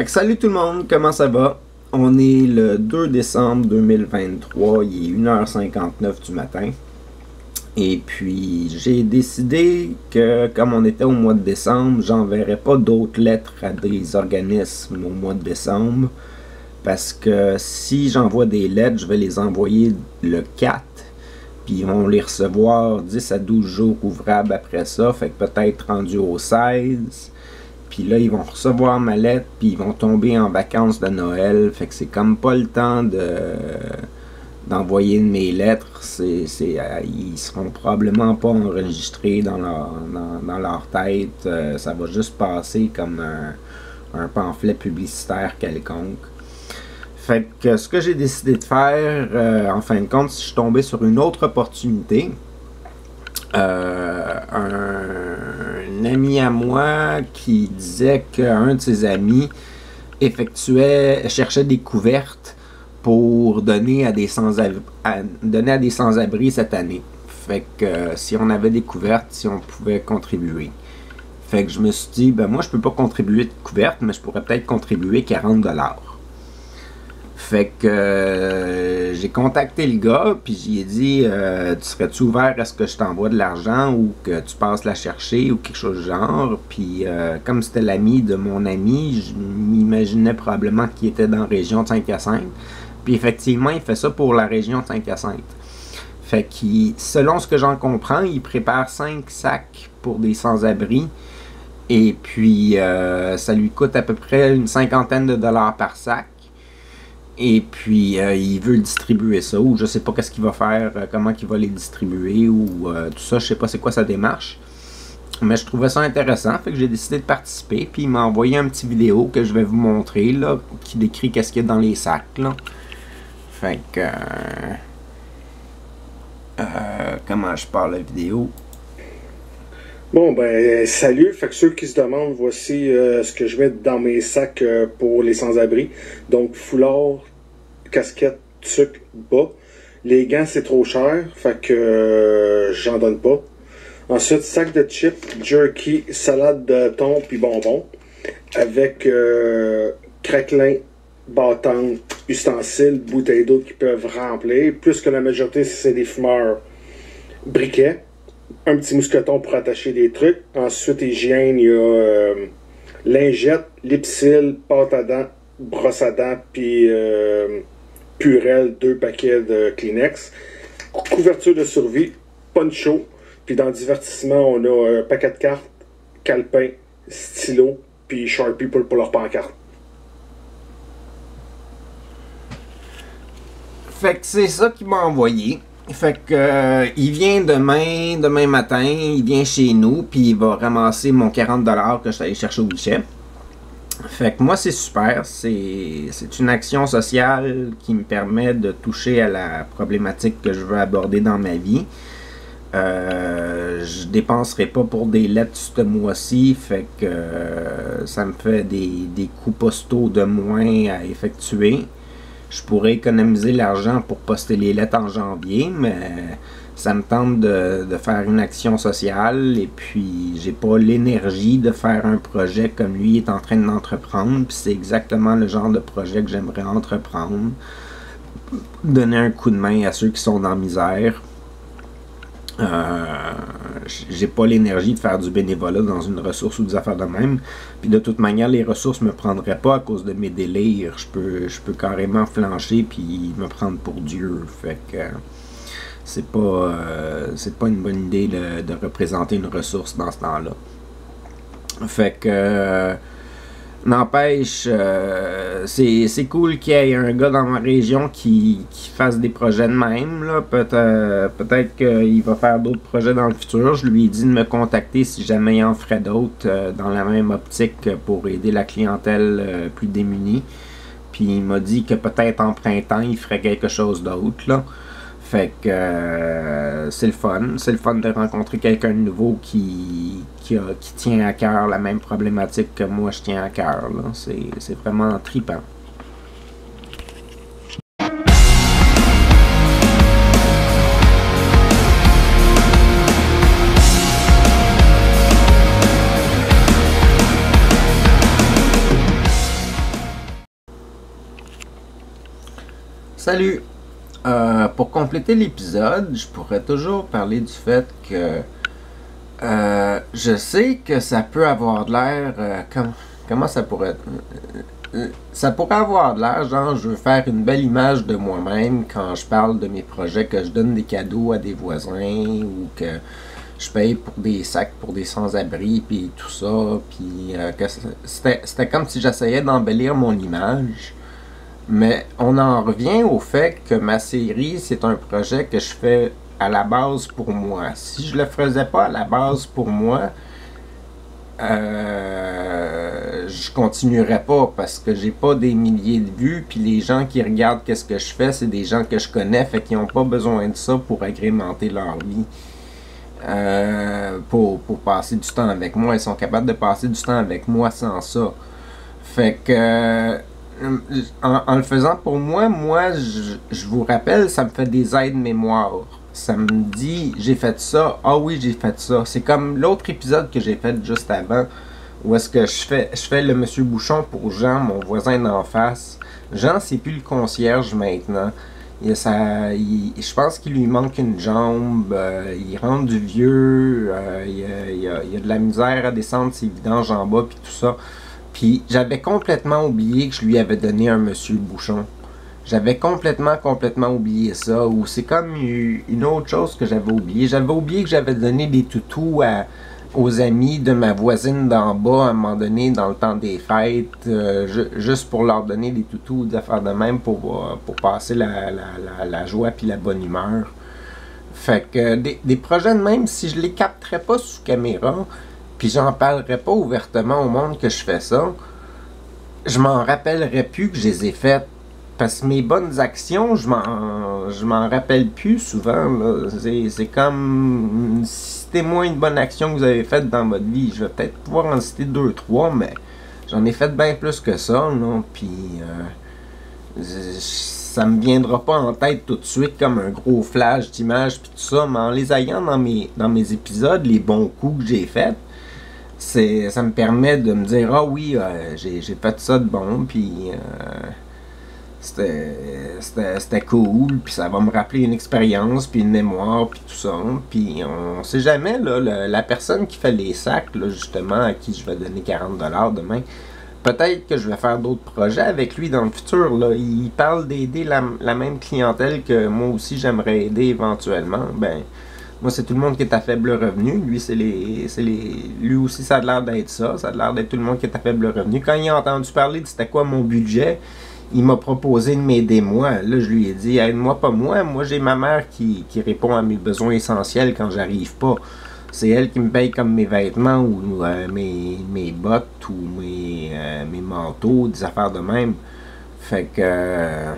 Fait que salut tout le monde, comment ça va? On est le 2 décembre 2023, il est 1h59 du matin. Et puis j'ai décidé que comme on était au mois de décembre, j'enverrai pas d'autres lettres à des organismes au mois de décembre. Parce que si j'envoie des lettres, je vais les envoyer le 4. Puis ils vont les recevoir 10 à 12 jours ouvrables après ça. Fait que peut-être rendu au 16. Puis là, ils vont recevoir ma lettre, puis ils vont tomber en vacances de Noël. Fait que c'est comme pas le temps d'envoyer mes lettres. Ils seront probablement pas enregistrés dans leur tête. Ça va juste passer comme un pamphlet publicitaire quelconque. Fait que ce que j'ai décidé de faire, en fin de compte, je suis tombé sur une autre opportunité. Un ami à moi qui disait qu'un de ses amis cherchait des couvertes pour donner à des sans-abri cette année. Fait que si on avait des couvertes, si on pouvait contribuer. Fait que je me suis dit, ben moi je peux pas contribuer de couvertes, mais je pourrais peut-être contribuer 40$. Fait que j'ai contacté le gars, puis j'ai dit tu serais-tu ouvert à ce que je t'envoie de l'argent ou que tu passes la chercher ou quelque chose du genre. Puis comme c'était l'ami de mon ami, je m'imaginais probablement qu'il était dans la région de Saint-Hyacinthe. Puis effectivement, il fait ça pour la région de Saint-Hyacinthe. Fait que selon ce que j'en comprends, il prépare 5 sacs pour des sans-abri. Et puis ça lui coûte à peu près une cinquantaine de dollars par sac. Et puis il veut distribuer ça, ou je sais pas qu'est-ce qu'il va faire, comment il va les distribuer, ou tout ça, je sais pas c'est quoi sa démarche. Mais je trouvais ça intéressant, fait que j'ai décidé de participer, puis il m'a envoyé un petit vidéo que je vais vous montrer, là, qui décrit qu'est-ce qu'il y a dans les sacs, là. Fait que... comment je parle la vidéo? Bon, ben, salut. Fait que ceux qui se demandent, voici ce que je mets dans mes sacs pour les sans-abri. Donc, foulard, casquette, tuque, bas. Les gants, c'est trop cher. Fait que j'en donne pas. Ensuite, sac de chips, jerky, salade de thon puis bonbons. Avec craquelin, bâton, ustensiles, bouteilles d'eau qui peuvent remplir. Plus que la majorité, c'est des fumeurs. Briquet. Un petit mousqueton pour attacher des trucs. Ensuite, hygiène, il y a lingette, lipsil, pâte à dents, brosse à dents, puis Purell, 2 paquets de Kleenex. Couverture de survie, poncho, puis dans le divertissement, on a un paquet de cartes, calepin, stylo, puis Sharpie pour leur pancarte. Fait que c'est ça qu'il m'a envoyé. Fait que il vient demain matin, il vient chez nous, puis il va ramasser mon 40$ que je suis allé chercher au guichet. Fait que moi c'est super, c'est une action sociale qui me permet de toucher à la problématique que je veux aborder dans ma vie. Je dépenserai pas pour des lettres ce mois-ci, fait que ça me fait des coûts postaux de moins à effectuer. Je pourrais économiser l'argent pour poster les lettres en janvier, mais ça me tente de faire une action sociale et puis j'ai pas l'énergie de faire un projet comme lui est en train d'entreprendre. Puis c'est exactement le genre de projet que j'aimerais entreprendre. Donner un coup de main à ceux qui sont dans la misère. J'ai pas l'énergie de faire du bénévolat dans une ressource ou des affaires de même. Puis de toute manière, les ressources me prendraient pas à cause de mes délires. Je peux carrément flancher puis me prendre pour Dieu. Fait que c'est pas une bonne idée de représenter une ressource dans ce temps-là. Fait que n'empêche, c'est cool qu'il y ait un gars dans ma région qui fasse des projets de même. Peut-être qu'il va faire d'autres projets dans le futur. Je lui ai dit de me contacter si jamais il en ferait d'autres dans la même optique pour aider la clientèle plus démunie. Puis il m'a dit que peut-être en printemps, il ferait quelque chose d'autre, là. Fait que c'est le fun. C'est le fun de rencontrer quelqu'un de nouveau qui tient à cœur la même problématique que moi je tiens à cœur. C'est vraiment trippant. Salut! Pour compléter l'épisode, je pourrais toujours parler du fait que je sais que ça peut avoir de l'air... comment ça pourrait être? Ça pourrait avoir de l'air, genre, je veux faire une belle image de moi-même quand je parle de mes projets, que je donne des cadeaux à des voisins ou que je paye pour des sacs pour des sans-abri, puis tout ça, puis que c'était comme si j'essayais d'embellir mon image. Mais on en revient au fait que ma série, c'est un projet que je fais à la base pour moi. Si je le faisais pas à la base pour moi, je continuerais pas parce que j'ai pas des milliers de vues, puis les gens qui regardent qu'est-ce que je fais, c'est des gens que je connais, fait qu'ils n'ont pas besoin de ça pour agrémenter leur vie. Pour passer du temps avec moi. Ils sont capables de passer du temps avec moi sans ça. Fait que en le faisant pour moi, je vous rappelle, ça me fait des aides-mémoires. Ça me dit, j'ai fait ça, ah oui, j'ai fait ça. C'est comme l'autre épisode que j'ai fait juste avant, où est-ce que je fais le Monsieur Bouchon pour Jean, mon voisin d'en face. Jean, c'est plus le concierge maintenant. Je pense qu'il lui manque une jambe, il rentre du vieux, il y a de la misère à descendre ses vidanges en bas, puis tout ça. Puis j'avais complètement oublié que je lui avais donné un Monsieur Bouchon. J'avais complètement oublié ça. Ou c'est comme une autre chose que j'avais oublié. J'avais oublié que j'avais donné des toutous aux amis de ma voisine d'en bas à un moment donné dans le temps des fêtes. Juste pour leur donner des toutous ou des affaires de même pour passer la joie puis la bonne humeur. Fait que des projets de même, si je les capterais pas sous caméra, puis j'en parlerais pas ouvertement au monde que je fais ça, je m'en rappellerais plus que je les ai faites. Parce que mes bonnes actions, je m'en rappelle plus souvent. C'est comme, citez-moi une bonne action que vous avez faite dans votre vie. Je vais peut-être pouvoir en citer 2-3, mais j'en ai fait bien plus que ça. Puis ça me viendra pas en tête tout de suite comme un gros flash d'images puis tout ça. Mais en les ayant dans mes épisodes, les bons coups que j'ai faits, ça me permet de me dire, ah oui, j'ai fait ça de bon, puis c'était cool, puis ça va me rappeler une expérience, puis une mémoire, puis tout ça. Puis on sait jamais, là, la personne qui fait les sacs, là, justement, à qui je vais donner 40$ demain, peut-être que je vais faire d'autres projets avec lui dans le futur. Là. Il parle d'aider la même clientèle que moi aussi j'aimerais aider éventuellement. Ben, moi, c'est tout le monde qui est à faible revenu. Lui, lui aussi, ça a l'air d'être ça. Ça a l'air d'être tout le monde qui est à faible revenu. Quand il a entendu parler de c'était quoi mon budget, il m'a proposé de m'aider moi. Là, je lui ai dit, aide-moi pas moi. Moi, j'ai ma mère qui répond à mes besoins essentiels quand j'arrive pas. C'est elle qui me paye comme mes vêtements ou mes bottes ou mes manteaux, des affaires de même. Fait que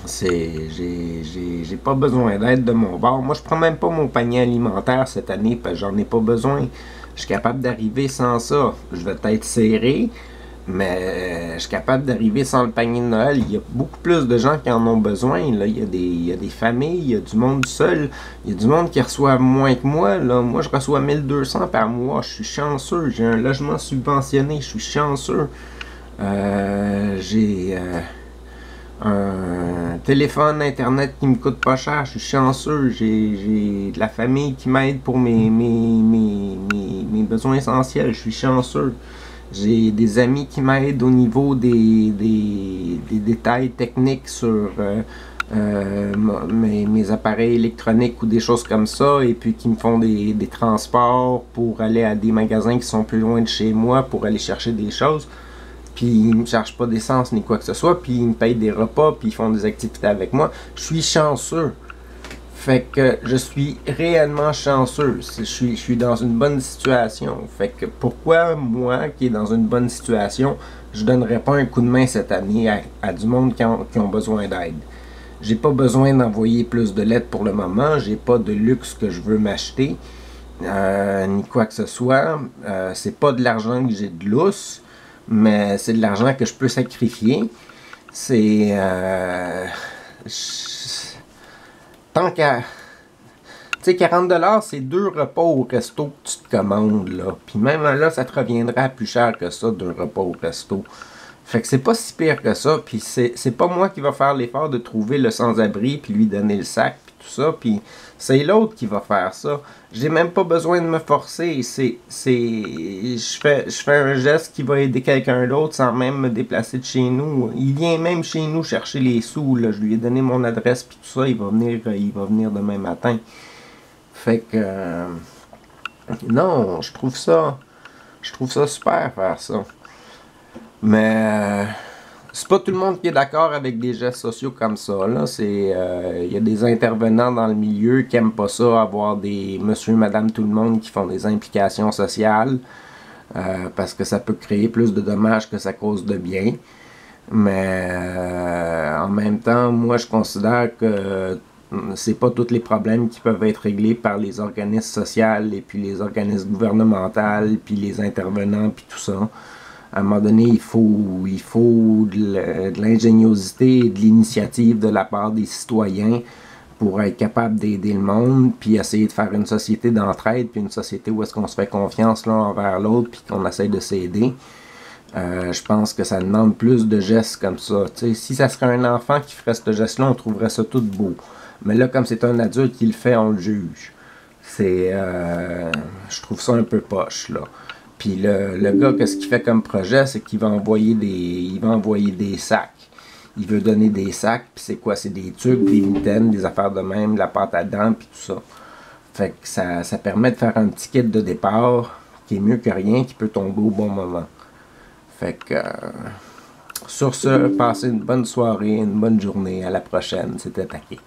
j'ai pas besoin d'aide de mon bord. Moi, je prends même pas mon panier alimentaire cette année parce que j'en ai pas besoin. Je suis capable d'arriver sans ça. Je vais être serré, mais je suis capable d'arriver sans le panier de Noël. Il y a beaucoup plus de gens qui en ont besoin. Là. Il y a des familles, il y a du monde seul. Il y a du monde qui reçoit moins que moi. Là. Moi, je reçois 1200 par mois. Je suis chanceux. J'ai un logement subventionné. Je suis chanceux. J'ai un téléphone, internet qui me coûte pas cher. Je suis chanceux. J'ai de la famille qui m'aide pour mes besoins essentiels. Je suis chanceux. J'ai des amis qui m'aident au niveau des détails techniques sur mes appareils électroniques ou des choses comme ça, et puis qui me font des transports pour aller à des magasins qui sont plus loin de chez moi pour aller chercher des choses. Puis ils me chargent pas d'essence ni quoi que ce soit, puis ils me payent des repas, puis ils font des activités avec moi. Je suis chanceux. Fait que je suis réellement chanceux. Je suis dans une bonne situation. Fait que pourquoi moi, qui est dans une bonne situation, je donnerais pas un coup de main cette année à du monde qui ont besoin d'aide? J'ai pas besoin d'envoyer plus de lettres pour le moment. J'ai pas de luxe que je veux m'acheter. Ni quoi que ce soit. C'est pas de l'argent que j'ai de lousse, mais c'est de l'argent que je peux sacrifier. C'est... tant qu'à... Tu sais, 40$, c'est 2 repas au resto que tu te commandes, là. Puis même là, ça te reviendra plus cher que ça, 2 repas au resto. Fait que c'est pas si pire que ça, puis c'est pas moi qui va faire l'effort de trouver le sans-abri, puis lui donner le sac, puis tout ça, puis c'est l'autre qui va faire ça. J'ai même pas besoin de me forcer, je fais un geste qui va aider quelqu'un d'autre sans même me déplacer de chez nous. Il vient même chez nous chercher les sous, là. Je lui ai donné mon adresse, puis tout ça, il va venir demain matin. Fait que, non, je trouve ça super faire ça. Mais c'est pas tout le monde qui est d'accord avec des gestes sociaux comme ça. Là, y a des intervenants dans le milieu qui aiment pas ça, avoir des monsieur, madame, tout le monde qui font des implications sociales, parce que ça peut créer plus de dommages que ça cause de bien. Mais en même temps, moi je considère que c'est pas tous les problèmes qui peuvent être réglés par les organismes sociaux et puis les organismes gouvernementaux puis les intervenants puis tout ça. À un moment donné, il faut de l'ingéniosité et de l'initiative de la part des citoyens pour être capable d'aider le monde, puis essayer de faire une société d'entraide, puis une société où est-ce qu'on se fait confiance l'un envers l'autre, puis qu'on essaie de s'aider. Je pense que ça demande plus de gestes comme ça. T'sais, si ça serait un enfant qui ferait ce geste-là, on trouverait ça tout beau. Mais là, comme c'est un adulte qui le fait, on le juge. Je trouve ça un peu poche, là. Puis le gars, qu'est-ce qu'il fait comme projet, c'est qu'il va envoyer des sacs. Il veut donner des sacs, puis c'est quoi? C'est des tubes, des mitaines, des affaires de même, de la pâte à dents, puis tout ça. Fait que ça permet de faire un petit kit de départ qui est mieux que rien, qui peut tomber au bon moment. Fait que sur ce, passez une bonne soirée, une bonne journée. À la prochaine. C'était Taquet.